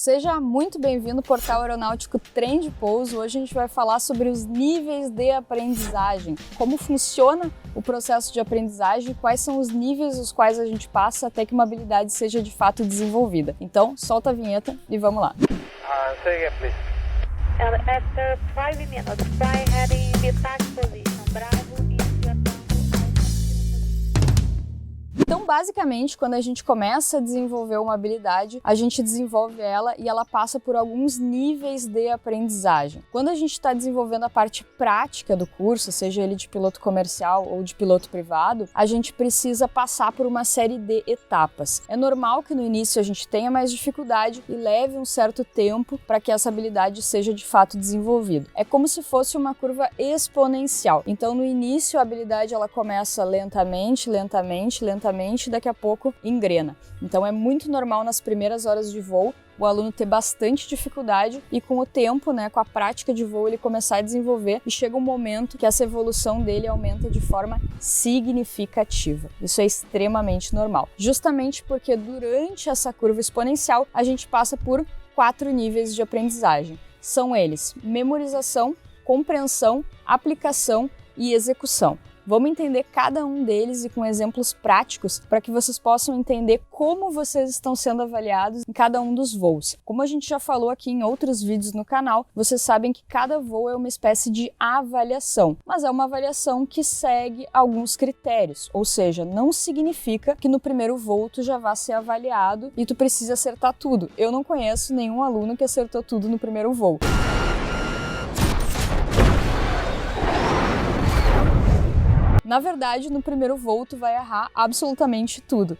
Seja muito bem-vindo ao Portal Aeronáutico Trem de Pouso. Hoje a gente vai falar sobre os níveis de aprendizagem, como funciona o processo de aprendizagem, quais são os níveis os quais a gente passa até que uma habilidade seja de fato desenvolvida. Então, solta a vinheta e vamos lá. Say again, please. After 5 minutes, fly heading detach position, Bravo, India, Então, basicamente, quando a gente começa a desenvolver uma habilidade, a gente desenvolve ela e ela passa por alguns níveis de aprendizagem. Quando a gente está desenvolvendo a parte prática do curso, seja ele de piloto comercial ou de piloto privado, a gente precisa passar por uma série de etapas. É normal que no início a gente tenha mais dificuldade e leve um certo tempo para que essa habilidade seja de fato desenvolvida. É como se fosse uma curva exponencial. Então, no início, a habilidade ela começa lentamente, daqui a pouco engrena. Então é muito normal nas primeiras horas de voo o aluno ter bastante dificuldade e com o tempo, com a prática de voo, ele começar a desenvolver e chega um momento que essa evolução dele aumenta de forma significativa. Isso é extremamente normal. Justamente porque durante essa curva exponencial a gente passa por 4 níveis de aprendizagem. São eles: memorização, compreensão, aplicação e execução. Vamos entender cada um deles e com exemplos práticos para que vocês possam entender como vocês estão sendo avaliados em cada um dos voos. Como a gente já falou aqui em outros vídeos no canal, vocês sabem que cada voo é uma espécie de avaliação, mas é uma avaliação que segue alguns critérios, ou seja, não significa que no primeiro voo tu já vá ser avaliado e tu precisa acertar tudo. Eu não conheço nenhum aluno que acertou tudo no primeiro voo. Na verdade, no primeiro voo, tu vai errar absolutamente tudo.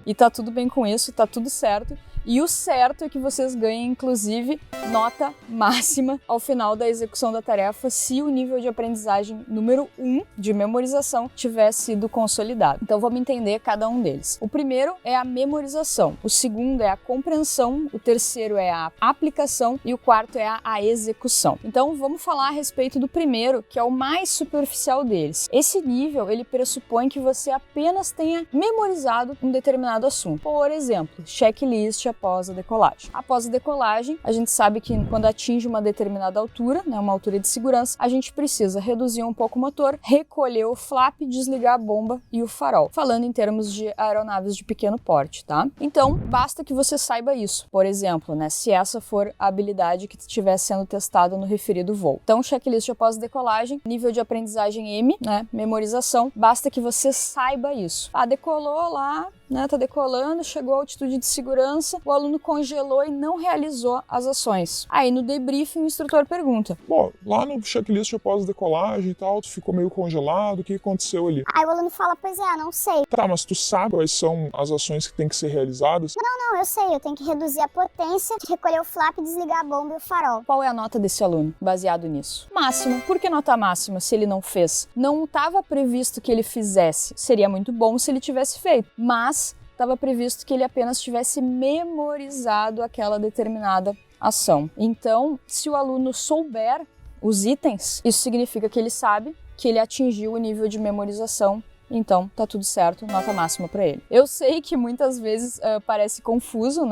E tá tudo bem com isso, tá tudo certo. E o certo é que vocês ganhem, inclusive, nota máxima ao final da execução da tarefa se o nível de aprendizagem número 1 de memorização tiver sido consolidado. Então vamos entender cada um deles. O primeiro é a memorização, o segundo é a compreensão, o terceiro é a aplicação e o quarto é a execução. Então vamos falar a respeito do primeiro, que é o mais superficial deles. Esse nível, ele pressupõe que você apenas tenha memorizado um determinado assunto. Por exemplo, checklist após a decolagem. Após a decolagem, a gente sabe que quando atinge uma determinada altura, uma altura de segurança, a gente precisa reduzir um pouco o motor, recolher o flap, desligar a bomba e o farol. Falando em termos de aeronaves de pequeno porte, tá? Então, basta que você saiba isso. Por exemplo, se essa for a habilidade que estiver sendo testada no referido voo. Então, checklist após a decolagem, nível de aprendizagem M, memorização, basta que você saiba isso. Decolou lá, tá decolando, chegou à altitude de segurança, o aluno congelou e não realizou as ações. Aí no debriefing o instrutor pergunta: Bom, lá no checklist após decolagem e tal, tu ficou meio congelado, o que aconteceu ali? Aí o aluno fala: pois é, não sei. Tá, mas tu sabe quais são as ações que têm que ser realizadas? Não, eu sei, eu tenho que reduzir a potência, recolher o flap, desligar a bomba e o farol. Qual é a nota desse aluno, baseado nisso? Máxima. Por que nota máxima se ele não fez? Não estava previsto que ele fizesse. Seria muito bom se ele tivesse feito, mas estava previsto que ele apenas tivesse memorizado aquela determinada ação. Então, se o aluno souber os itens, isso significa que ele sabe que ele atingiu o nível de memorização. Então, tá tudo certo, nota máxima para ele. Eu sei que muitas vezes parece confuso,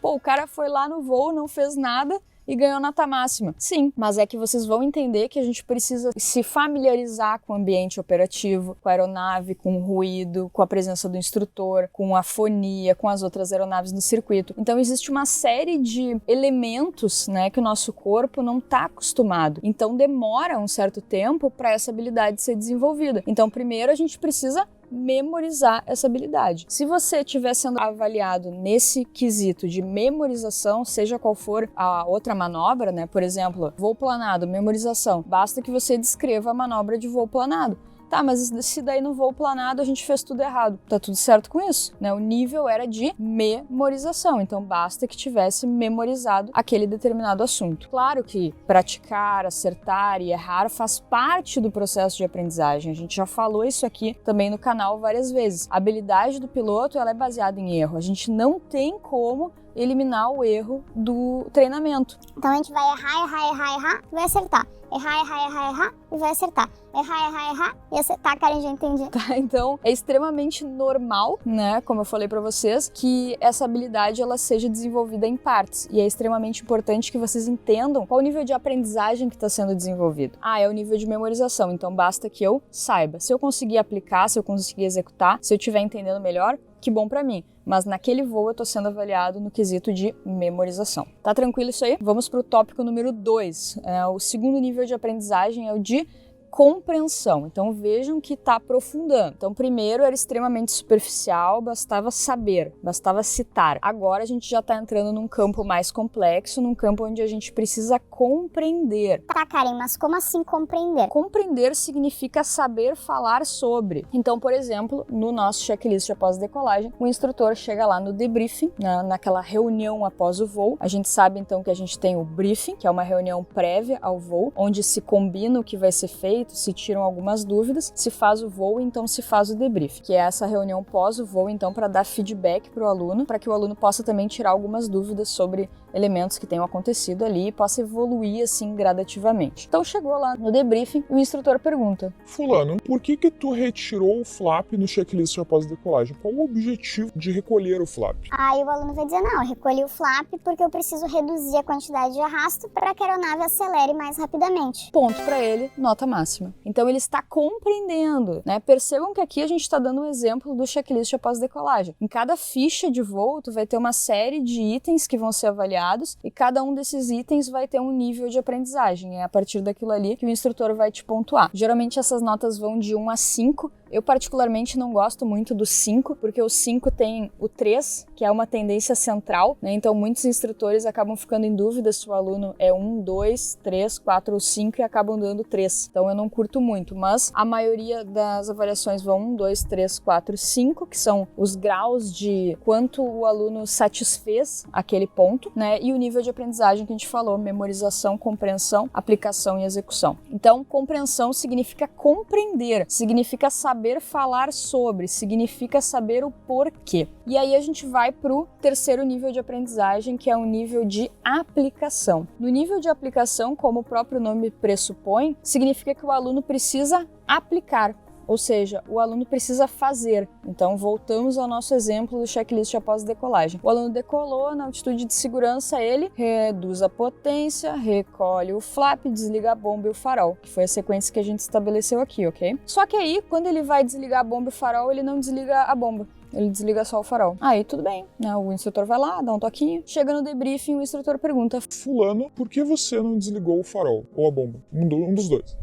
o cara foi lá no voo, não fez nada e ganhou nota máxima. Sim, mas é que vocês vão entender que a gente precisa se familiarizar com o ambiente operativo, com a aeronave, com o ruído, com a presença do instrutor, com a fonia, com as outras aeronaves no circuito. Então existe uma série de elementos, que o nosso corpo não está acostumado. Então demora um certo tempo para essa habilidade ser desenvolvida. Então primeiro a gente precisa memorizar essa habilidade. Se você estiver sendo avaliado nesse quesito de memorização, seja qual for a outra manobra, por exemplo, voo planado, memorização, basta que você descreva a manobra de voo planado. Tá, mas se daí no voo planado a gente fez tudo errado, tá tudo certo com isso, O nível era de memorização, então basta que tivesse memorizado aquele determinado assunto. Claro que praticar, acertar e errar faz parte do processo de aprendizagem, a gente já falou isso aqui também no canal várias vezes. A habilidade do piloto, ela é baseada em erro, a gente não tem como eliminar o erro do treinamento. Então a gente vai errar, vai acertar. errar e vai acertar. Errar e acertar. Karen, já entendi. Tá, então é extremamente normal, né, como eu falei pra vocês, que essa habilidade ela seja desenvolvida em partes, e é extremamente importante que vocês entendam qual o nível de aprendizagem que está sendo desenvolvido. É o nível de memorização, então basta que eu saiba. Se eu conseguir aplicar, se eu conseguir executar, se eu estiver entendendo melhor, que bom pra mim. Mas naquele voo eu tô sendo avaliado no quesito de memorização. Tá tranquilo isso aí? Vamos pro tópico número 2. O segundo nível de aprendizagem é o de compreensão. Então vejam que está aprofundando. Então primeiro era extremamente superficial, bastava saber, bastava citar. Agora a gente já está entrando num campo mais complexo, num campo onde a gente precisa compreender. Tá, Karen, mas como assim compreender? Compreender significa saber falar sobre. Então, por exemplo, no nosso checklist após decolagem, o instrutor chega lá no debriefing, naquela reunião após o voo. A gente sabe então que a gente tem o briefing, que é uma reunião prévia ao voo, onde se combina o que vai ser feito, se tiram algumas dúvidas, se faz o voo, então se faz o debrief, que é essa reunião pós o voo, então para dar feedback para o aluno, para que o aluno possa também tirar algumas dúvidas sobre elementos que tenham acontecido ali e possa evoluir assim gradativamente. Então chegou lá no debriefing, o instrutor pergunta: Fulano, por que tu retirou o flap no checklist após decolagem? Qual o objetivo de recolher o flap? Aí o aluno vai dizer, não, eu recolhi o flap porque eu preciso reduzir a quantidade de arrasto para que a aeronave acelere mais rapidamente. Ponto para ele, nota máxima. Então ele está compreendendo, né? Percebam que aqui a gente está dando um exemplo do checklist após decolagem. Em cada ficha de voo, tu vai ter uma série de itens que vão ser avaliados e cada um desses itens vai ter um nível de aprendizagem. É a partir daquilo ali que o instrutor vai te pontuar. Geralmente essas notas vão de 1 a 5. Eu particularmente não gosto muito do 5, porque o 5 tem o 3, que é uma tendência central, né? Então muitos instrutores acabam ficando em dúvida se o aluno é 1, 2, 3, 4 ou 5 e acabam dando 3. Então eu não curto muito, mas a maioria das avaliações vão 1, 2, 3, 4, 5, que são os graus de quanto o aluno satisfez aquele ponto, né? E o nível de aprendizagem que a gente falou, memorização, compreensão, aplicação e execução. Então compreensão significa compreender, significa saber falar sobre, significa saber o porquê. E aí a gente vai para o terceiro nível de aprendizagem, que é o nível de aplicação. No nível de aplicação, como o próprio nome pressupõe, significa que o aluno precisa aplicar. Ou seja, o aluno precisa fazer. Então, voltamos ao nosso exemplo do checklist após decolagem. O aluno decolou, na altitude de segurança, ele reduz a potência, recolhe o flap, desliga a bomba e o farol, que foi a sequência que a gente estabeleceu aqui, ok? Só que aí, quando ele vai desligar a bomba e o farol, ele não desliga a bomba. Ele desliga só o farol. Aí tudo bem, né? O instrutor vai lá, dá um toquinho. Chega no debriefing, o instrutor pergunta: Fulano, por que você não desligou o farol? Ou a bomba? Um dos dois.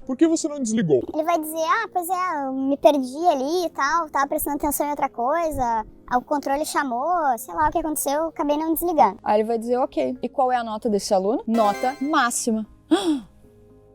Por que você não desligou? Ele vai dizer, pois é, eu me perdi ali e tal, tava prestando atenção em outra coisa, o controle chamou, sei lá o que aconteceu, eu acabei não desligando. Aí ele vai dizer, ok. E qual é a nota desse aluno? Nota máxima.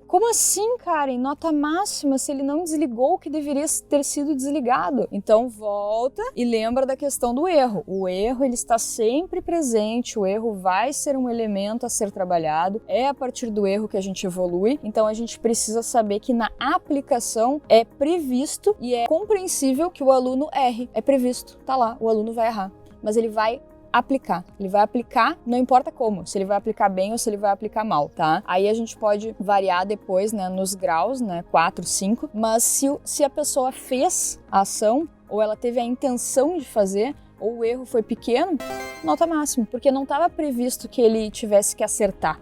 Como assim, Karen? Nota máxima se ele não desligou o que deveria ter sido desligado? Então volta e lembra da questão do erro. O erro ele está sempre presente, o erro vai ser um elemento a ser trabalhado, é a partir do erro que a gente evolui, então a gente precisa saber que na aplicação é previsto e é compreensível que o aluno erre. É previsto, tá lá, o aluno vai errar, mas ele vai aplicar. Ele vai aplicar, não importa como, se ele vai aplicar bem ou se ele vai aplicar mal, tá? Aí a gente pode variar depois, né, nos graus, né, 4, 5, mas se a pessoa fez a ação ou ela teve a intenção de fazer, ou o erro foi pequeno, nota máxima, porque não estava previsto que ele tivesse que acertar,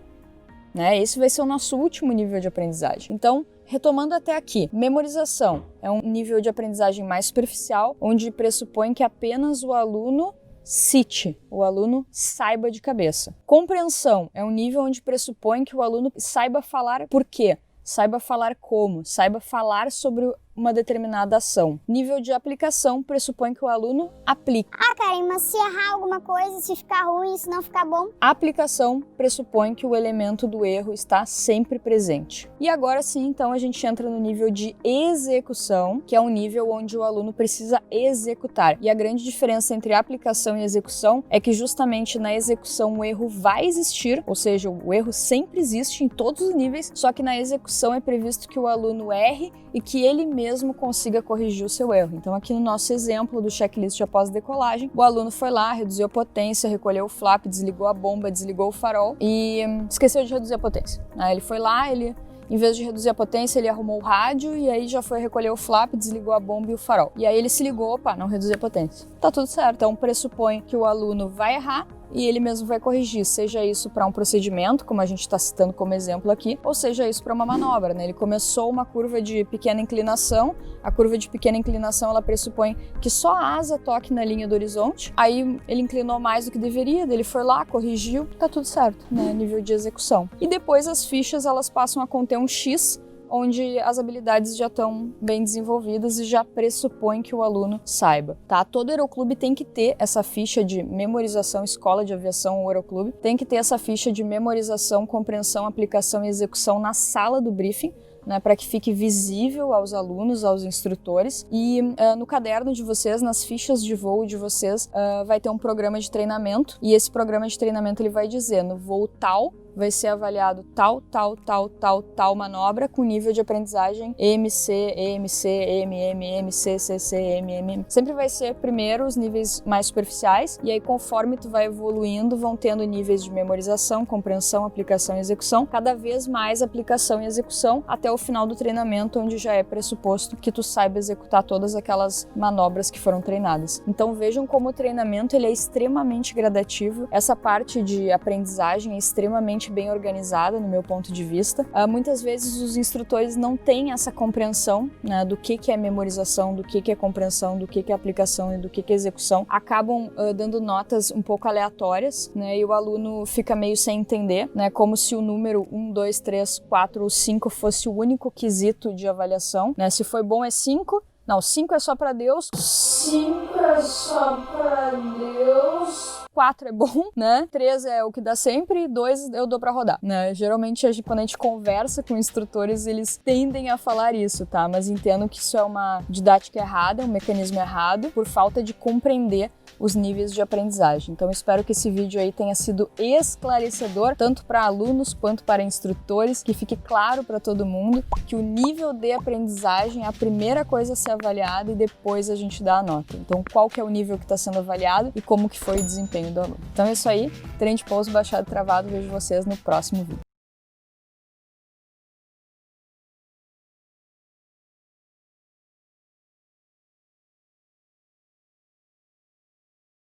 né? Esse vai ser o nosso último nível de aprendizagem. Então, retomando até aqui, memorização é um nível de aprendizagem mais superficial, onde pressupõe que apenas o aluno cite, o aluno saiba de cabeça. Compreensão é um nível onde pressupõe que o aluno saiba falar por quê, saiba falar como, saiba falar sobre uma determinada ação. Nível de aplicação pressupõe que o aluno aplique. Karen, mas se errar alguma coisa, se ficar ruim, se não ficar bom? A aplicação pressupõe que o elemento do erro está sempre presente. E agora sim, então, a gente entra no nível de execução, que é um nível onde o aluno precisa executar. E a grande diferença entre aplicação e execução é que justamente na execução o erro vai existir, ou seja, o erro sempre existe em todos os níveis, só que na execução é previsto que o aluno erre e que ele mesmo mesmo consiga corrigir o seu erro. Então aqui no nosso exemplo do checklist após decolagem, o aluno foi lá, reduziu a potência, recolheu o flap, desligou a bomba, desligou o farol e esqueceu de reduzir a potência. Aí ele foi lá, em vez de reduzir a potência, ele arrumou o rádio e aí já foi recolher o flap, desligou a bomba e o farol. E aí ele se ligou, opa, não reduzi a potência. Tá tudo certo, então pressupõe que o aluno vai errar e ele mesmo vai corrigir, seja isso para um procedimento, como a gente está citando como exemplo aqui, ou seja isso para uma manobra, né? Ele começou uma curva de pequena inclinação, a curva de pequena inclinação ela pressupõe que só a asa toque na linha do horizonte, aí ele inclinou mais do que deveria, ele foi lá, corrigiu, tá tudo certo, né? Nível de execução. E depois as fichas elas passam a conter um X, onde as habilidades já estão bem desenvolvidas e já pressupõe que o aluno saiba, tá? Todo aeroclube tem que ter essa ficha de memorização, escola de aviação ou aeroclube, tem que ter essa ficha de memorização, compreensão, aplicação e execução na sala do briefing, né, para que fique visível aos alunos, aos instrutores. E no caderno de vocês, nas fichas de voo de vocês, vai ter um programa de treinamento, e esse programa de treinamento ele vai dizer, no voo tal, vai ser avaliado tal manobra com nível de aprendizagem MC, EMC, MM, MC, CC, MM. Sempre vai ser primeiro os níveis mais superficiais e aí conforme tu vai evoluindo vão tendo níveis de memorização, compreensão, aplicação e execução, cada vez mais aplicação e execução até o final do treinamento onde já é pressuposto que tu saiba executar todas aquelas manobras que foram treinadas. Então vejam como o treinamento ele é extremamente gradativo, essa parte de aprendizagem é extremamente bem organizada no meu ponto de vista. Muitas vezes os instrutores não têm essa compreensão, né, do que é memorização, do que é compreensão, do que é aplicação e do que é execução. Acabam dando notas um pouco aleatórias, né, e o aluno fica meio sem entender, né, como se o número 1, 2, 3, 4 ou 5 fosse o único quesito de avaliação, né? Se foi bom é 5, não, 5 é só para Deus, 5 é só para Deus, 4 é bom, né? 3 é o que dá sempre, 2 eu dou pra rodar, né? Geralmente, quando a gente conversa com instrutores, eles tendem a falar isso, tá? Mas entendo que isso é uma didática errada, um mecanismo errado, por falta de compreender os níveis de aprendizagem. Então, espero que esse vídeo aí tenha sido esclarecedor, tanto para alunos quanto para instrutores, que fique claro para todo mundo que o nível de aprendizagem é a primeira coisa a ser avaliada e depois a gente dá a nota. Então, qual que é o nível que está sendo avaliado e como que foi o desempenho do aluno. Então é isso aí, treino de pouso, baixado, travado, vejo vocês no próximo vídeo.